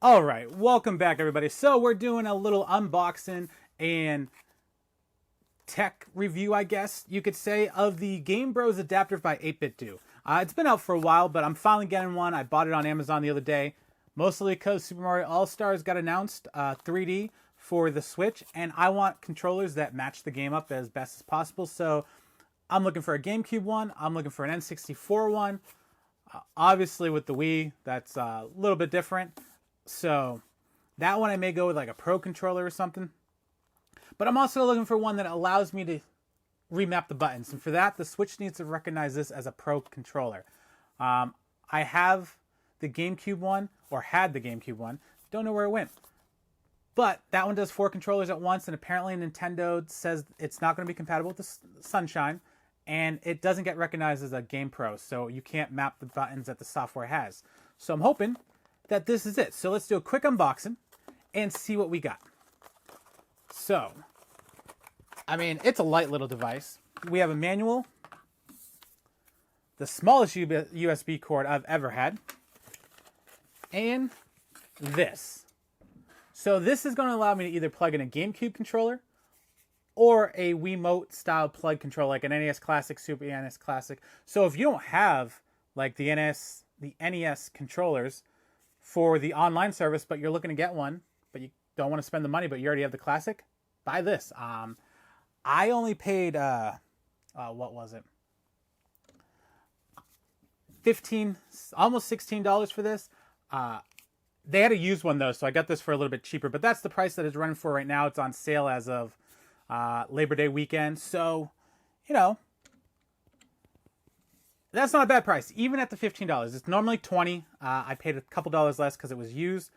All right, welcome back, everybody. So we're doing a little unboxing and tech review, I guess you could say, of the Gbros adapter by 8bitdo. It's been out for a while, but I'm finally getting one. I bought it on Amazon the other day, mostly because Super Mario All-Stars got announced 3D for the Switch, and I want controllers that match the game up as best as possible. So I'm looking for a GameCube one. I'm looking for an N64 one. Obviously, with the Wii, that's a little bit different. So that one I may go with like a Pro controller or something. But I'm also looking for one that allows me to remap the buttons. And for that, the Switch needs to recognize this as a Pro controller. I have the GameCube one, or had the GameCube one. Don't know where it went. But that one does 4 controllers at once, and apparently Nintendo says it's not going to be compatible with the Sunshine, and it doesn't get recognized as a Game Pro, so you can't map the buttons that the software has. So I'm hoping that this is it. So let's do a quick unboxing and see what we got. So, I mean, it's a light little device. We have a manual, the smallest USB cord I've ever had, and this. So this is going to allow me to either plug in a GameCube controller or a Wiimote style plug controller, like an NES Classic, Super NES Classic. So if you don't have like the NES controllers for the online service, but you're looking to get one, but you don't want to spend the money, but you already have the Classic, buy this. I only paid, what was it? Almost $16 for this. They had a used one though, so I got this for a little bit cheaper, but that's the price that it's running for right now. It's on sale as of Labor Day weekend. So, you know, that's not a bad price, even at the $15. It's normally $20. I paid a couple dollars less because it was used.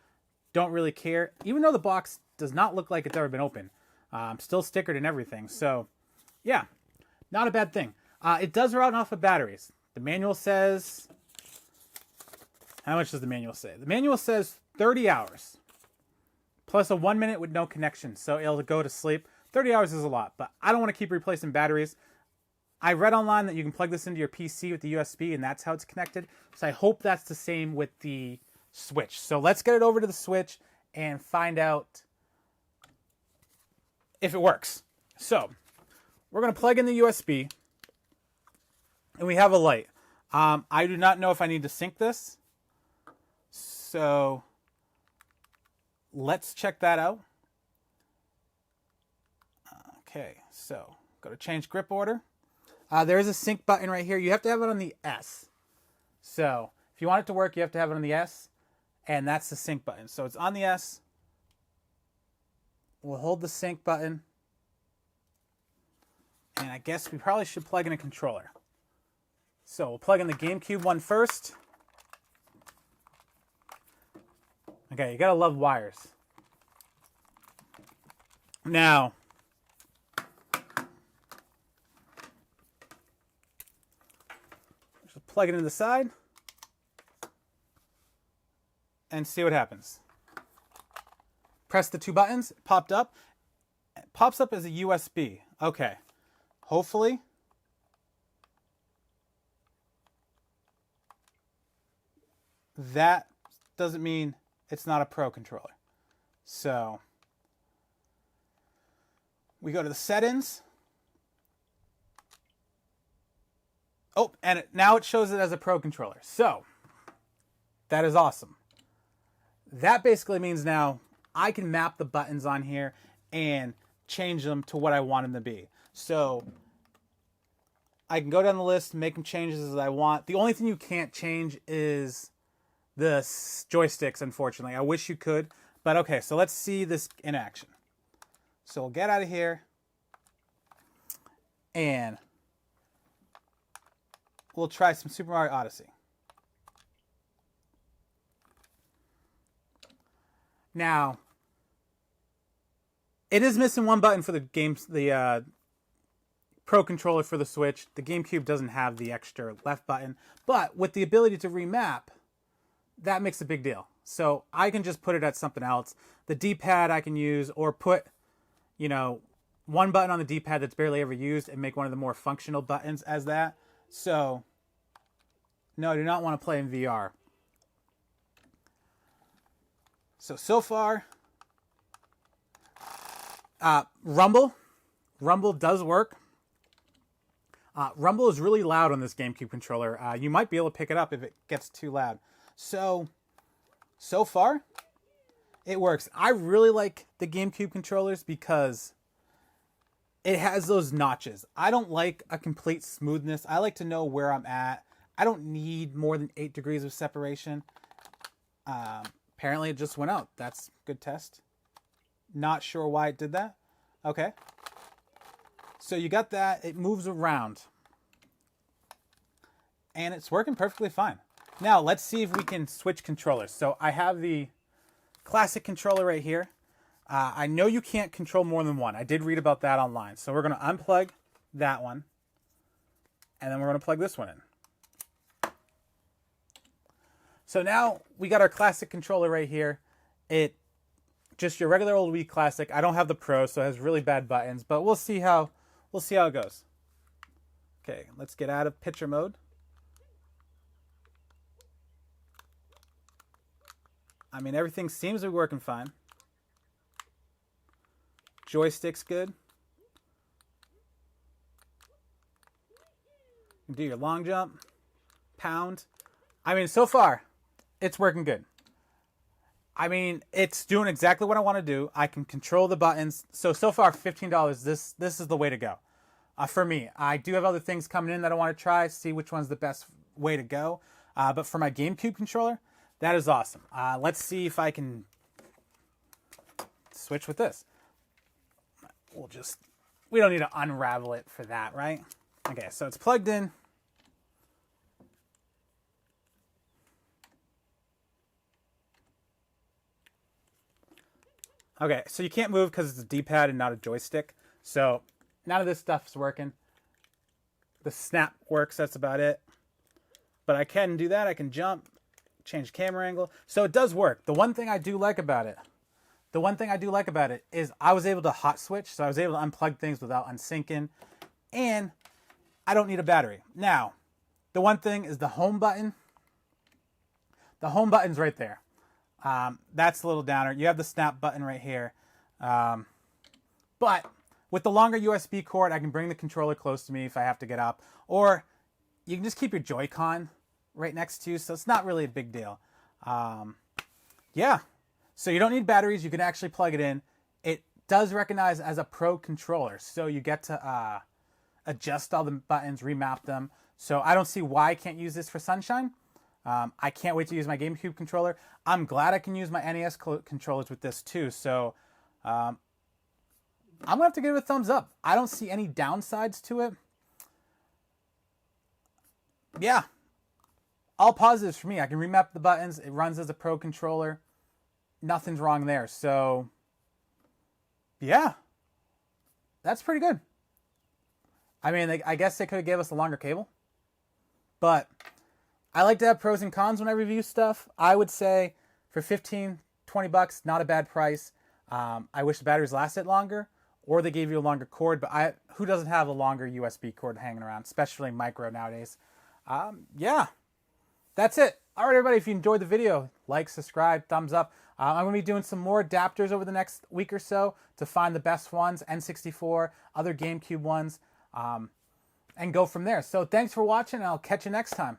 Don't really care. Even though the box does not look like it's ever been opened. Still stickered and everything. So, yeah, not a bad thing. It does run off of batteries. The manual says... How much does the manual say? The manual says 30 hours. Plus a 1 minute with no connection. So it'll go to sleep. 30 hours is a lot, but I don't want to keep replacing batteries. I read online that you can plug this into your PC with the USB, and that's how it's connected. So I hope that's the same with the Switch. So let's get it over to the Switch and find out if it works. So we're going to plug in the USB, and we have a light. I do not know if I need to sync this. So let's check that out. Okay, so go to change grip order. There is a sync button right here. You have to have it on the S. So if you want it to work, you have to have it on the S. And that's the sync button. So it's on the S. We'll hold the sync button. And I guess we probably should plug in a controller. So we'll plug in the GameCube one first. Okay, you gotta love wires. Now, just plug it into the side and see what happens. Press the 2 buttons, it popped up. It pops up as a USB. Okay, hopefully. That doesn't mean it's not a Pro controller. So we go to the settings. Oh, and now it shows it as a Pro controller. So that is awesome. That basically means now I can map the buttons on here and change them to what I want them to be. So I can go down the list and make them changes as I want. The only thing you can't change is the joysticks, unfortunately. I wish you could, but okay, so let's see this in action. So we'll get out of here and we'll try some Super Mario Odyssey. Now, it is missing one button for the Pro controller for the Switch. The GameCube doesn't have the extra left button, but with the ability to remap, that makes a big deal. So I can just put it at something else. The D-pad I can use, or put, you know, one button on the D-pad that's barely ever used and make one of the more functional buttons as that. So, no, I do not want to play in VR. So far, Rumble does work. Rumble is really loud on this GameCube controller. You might be able to pick it up if it gets too loud. So far, it works. I really like the GameCube controllers because it has those notches. I don't like a complete smoothness. I like to know where I'm at. I don't need more than 8 degrees of separation. Apparently it just went out. That's a good test. Not sure why it did that. Okay. So you got that. It moves around. And it's working perfectly fine. Now let's see if we can switch controllers. So I have the classic controller right here. I know you can't control more than one. I did read about that online. So we're going to unplug that one. And then we're going to plug this one in. So now we got our classic controller right here. It just your regular old Wii Classic. I don't have the Pro, so it has really bad buttons, but we'll see how it goes. Okay, let's get out of picture mode. I mean, everything seems to be working fine. Joystick's good. You can do your long jump, pound. I mean, so far, it's working good. I mean, it's doing exactly what I want to do. I can control the buttons. So far, $15, this is the way to go. For me, I do have other things coming in that I want to try, see which one's the best way to go. But for my GameCube controller, that is awesome. Let's see if I can switch with this. We don't need to unravel it for that, right? Okay, so it's plugged in. Okay, so you can't move because it's a D-pad and not a joystick. So none of this stuff's working. The snap works, that's about it. But I can do that. I can jump, change camera angle. So it does work. The one thing I do like about it is I was able to hot switch. So I was able to unplug things without unsyncing. And I don't need a battery. Now, the one thing is the home button. The home button's right there. That's a little downer. You have the snap button right here. But with the longer USB cord, I can bring the controller close to me if I have to get up. Or you can just keep your Joy-Con right next to you. So it's not really a big deal. Yeah. So you don't need batteries. You can actually plug it in. It does recognize as a Pro controller. So you get to adjust all the buttons, remap them. So I don't see why I can't use this for Sunshine. I can't wait to use my GameCube controller. I'm glad I can use my NES controllers with this too. So I'm going to have to give it a thumbs up. I don't see any downsides to it. Yeah. All positives for me. I can remap the buttons. It runs as a Pro controller. Nothing's wrong there. So, yeah. That's pretty good. I mean, I guess they could have gave us a longer cable. But I like to have pros and cons when I review stuff. I would say for $15, $20, not a bad price. I wish the batteries lasted longer, or they gave you a longer cord. But who doesn't have a longer USB cord hanging around, especially micro nowadays? Yeah, that's it. All right, everybody, if you enjoyed the video, like, subscribe, thumbs up. I'm going to be doing some more adapters over the next week or so to find the best ones, N64, other GameCube ones, and go from there. So thanks for watching, and I'll catch you next time.